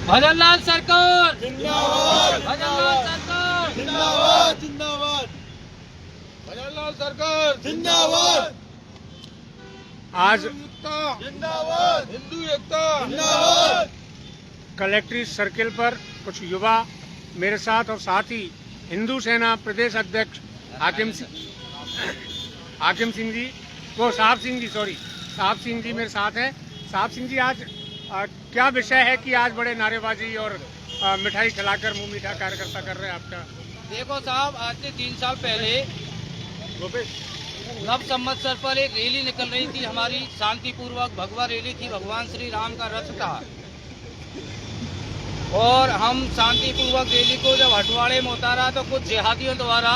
भजनलाल सरकार जिंदाबाद, भजनलाल सरकार जिंदाबाद, जिंदाबाद, भजनलाल सरकार जिंदाबाद, आज जिंदाबाद, हिंदू एकता जिंदाबाद। कलेक्ट्रेट सर्किल पर कुछ युवा मेरे साथ और साथ ही हिंदू सेना प्रदेश अध्यक्ष हाकिम सिंह जी वो साहब सिंह जी मेरे साथ हैं। साहब सिंह जी, आज क्या विषय है कि आज बड़े नारेबाजी और मिठाई खिलाकर मुंह मीठा कार्यकर्ता कर रहे हैं आपका? देखो साहब, आज से 3 साल पहले नव संवत्सर पर एक रैली निकल रही थी हमारी, शांतिपूर्वक भगवा रैली थी। भगवान श्री राम का रथ था और हम शांतिपूर्वक रैली को जब हटवाड़े में उतारा तो कुछ जिहादियों द्वारा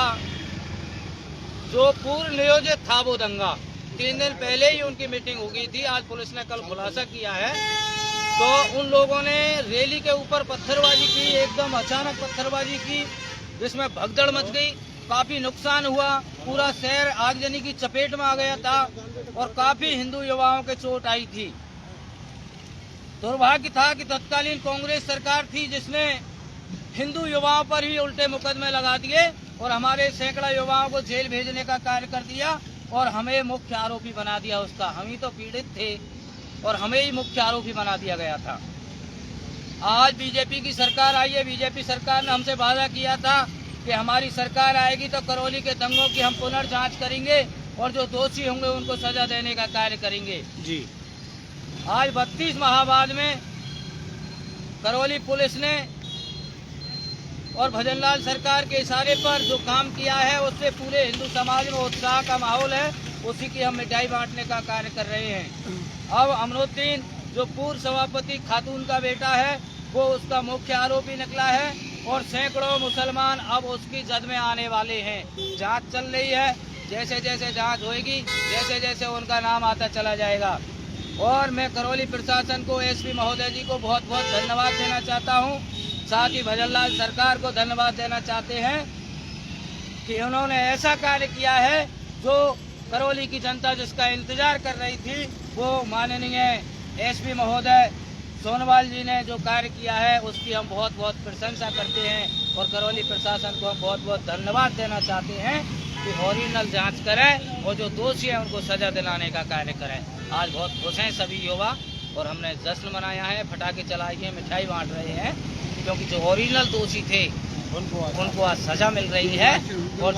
जो पूर्व नियोजित था वो दंगा 3 दिन पहले ही उनकी मीटिंग हो गई थी। आज पुलिस ने कल खुलासा किया है तो उन लोगों ने रैली के ऊपर पत्थरबाजी की, एकदम अचानक पत्थरबाजी की, जिसमें भगदड़ मच गई, काफी नुकसान हुआ। पूरा शहर आगजनी की चपेट में आ गया था और काफी हिंदू युवाओं के चोट आई थी। दुर्भाग्य था कि तत्कालीन कांग्रेस सरकार थी जिसने हिंदू युवाओं पर ही उल्टे मुकदमे लगा दिए और हमारे सैकड़ा युवाओं को जेल भेजने का कार्य कर दिया और हमें मुख्य आरोपी बना दिया उसका। हम ही तो पीड़ित थे और हमें ही मुख्य आरोपी बना दिया गया था। आज बीजेपी की सरकार आई है। बीजेपी सरकार ने हमसे वादा किया था कि हमारी सरकार आएगी तो करौली के दंगों की हम पुनर्जांच करेंगे और जो दोषी होंगे उनको सजा देने का कार्य करेंगे जी। आज 32 माह बाद में करौली पुलिस ने और भजनलाल सरकार के इशारे पर जो काम किया है उससे पूरे हिंदू समाज में उत्साह का माहौल है। उसी की हम मिठाई बांटने का कार्य कर रहे हैं। अब अमरुद्दीन जो पूर्व सभापति खातून का बेटा है वो उसका मुख्य आरोपी निकला है और सैकड़ों मुसलमान अब उसकी जद में आने वाले हैं। जांच चल रही है, जैसे जैसे जांच होगी जैसे जैसे उनका नाम आता चला जाएगा। और मैं करौली प्रशासन को, एसपी महोदय जी को बहुत बहुत धन्यवाद देना चाहता हूं। साथ ही भजनलाल सरकार को धन्यवाद देना चाहते हैं कि उन्होंने ऐसा कार्य किया है जो करौली की जनता जिसका इंतजार कर रही थी, वो माननीय एसपी महोदय सोनवाल जी ने जो कार्य किया है उसकी हम बहुत बहुत प्रशंसा करते हैं और करौली प्रशासन को हम बहुत बहुत धन्यवाद देना चाहते हैं कि ओरिजिनल जांच करें और जो दोषी हैं उनको सजा दिलाने का कार्य करें। आज बहुत खुश हैं सभी युवा और हमने जश्न मनाया है, पटाखे चलाए हैं, मिठाई बांट रहे हैं क्योंकि जो ओरिजिनल दोषी थे उनको आज सजा मिल रही है और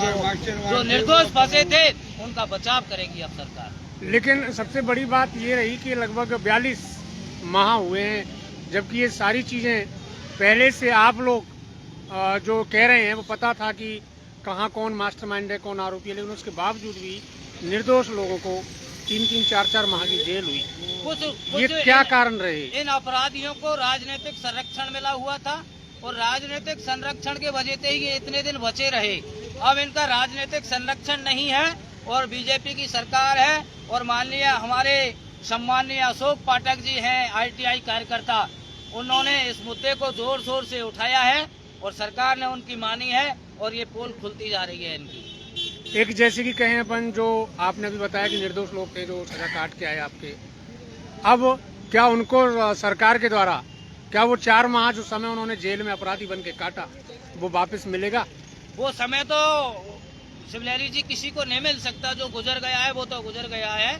जो निर्दोष फंसे थे उनका बचाव करेगी अब सरकार। लेकिन सबसे बड़ी बात ये रही कि लगभग 42 माह हुए हैं, जबकि ये सारी चीज़ें पहले से आप लोग जो कह रहे हैं वो पता था कि कहाँ कौन मास्टरमाइंड है, कौन आरोपी है, लेकिन उसके बावजूद भी निर्दोष लोगों को 3-3, 4-4 माह की जेल हुई। ये क्या कारण रहे? इन अपराधियों को राजनीतिक संरक्षण मिला हुआ था और राजनीतिक संरक्षण के वजह से ही ये इतने दिन बचे रहे। अब इनका राजनीतिक संरक्षण नहीं है और बीजेपी की सरकार है और माननीय हमारे सम्माननीय अशोक पाठक जी हैं, आईटीआई कार्यकर्ता, उन्होंने इस मुद्दे को जोर शोर से उठाया है और सरकार ने उनकी मानी है और ये पोल खुलती जा रही है इनकी। एक जैसे कि कहें अपन, जो आपने अभी बताया कि निर्दोष लोग थे जो सजा काट के आए आपके, अब क्या उनको सरकार के द्वारा क्या वो 4 माह जो समय उन्होंने जेल में अपराधी बन के काटा वो वापस मिलेगा? वो समय तो शिवलहरी जी किसी को नहीं मिल सकता। जो गुजर गया है वो तो गुजर गया है,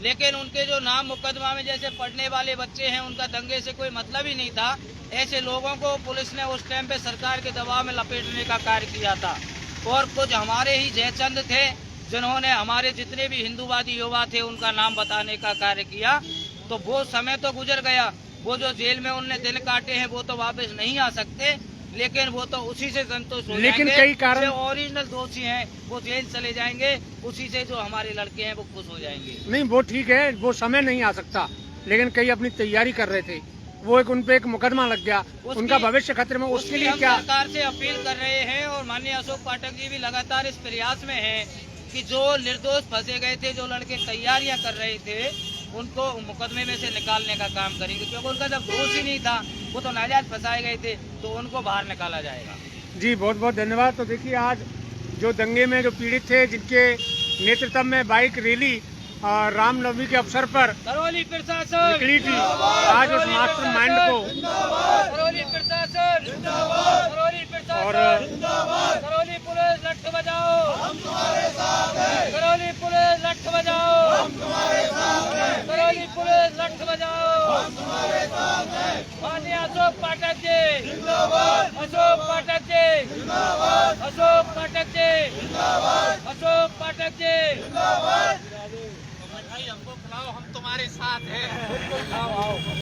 लेकिन उनके जो नाम मुकदमा में जैसे पढ़ने वाले बच्चे हैं उनका दंगे से कोई मतलब ही नहीं था। ऐसे लोगों को पुलिस ने उस टाइम पे सरकार के दबाव में लपेटने का कार्य किया था और कुछ हमारे ही जयचंद थे जिन्होंने हमारे जितने भी हिंदूवादी युवा थे उनका नाम बताने का कार्य किया। तो वो समय तो गुजर गया। वो जो जेल में उनने दिन काटे हैं वो तो वापस नहीं आ सकते, लेकिन वो तो उसी से संतुष्ट हो लेकिन जाएंगे। कई कारण ओरिजिनल दोषी हैं वो जेल चले जाएंगे, उसी से जो हमारे लड़के हैं वो खुश हो जाएंगे। नहीं, वो ठीक है, वो समय नहीं आ सकता, लेकिन कई अपनी तैयारी कर रहे थे, वो उनपे एक मुकदमा लग गया, उनका भविष्य खतरे में, उसके लिए क्या सरकार से अपील कर रहे हैं और माननीय अशोक पाठक जी भी लगातार इस प्रयास में हैं कि जो निर्दोष फंसे गए थे, जो लड़के तैयारियां कर रहे थे, उनको मुकदमे में से निकालने का काम करेंगे क्योंकि उनका जब दोष ही नहीं था, वो तो नाजायज फंसाए गए थे, तो उनको बाहर निकाला जाएगा। जी, बहुत बहुत धन्यवाद। तो देखिए, आज जो दंगे में जो पीड़ित थे, जिनके नेतृत्व में बाइक रैली रामनवमी के अवसर पर करौली प्रशासन निकली थी। आज उस मास्टर माइंड को करौली प्रशासन करौली और प्रशासन करौली पुलिस लठ बजाओ, करौली पुलिस लठ बजाओ, करौली पुलिस लठ बजाओ। माननीय अशोक पाठक जी, अशोक पाठक जी, अशोक पाठक जी, अशोक पाठक जी। भाई हमको खिलाओ, हम तुम्हारे साथ हैं।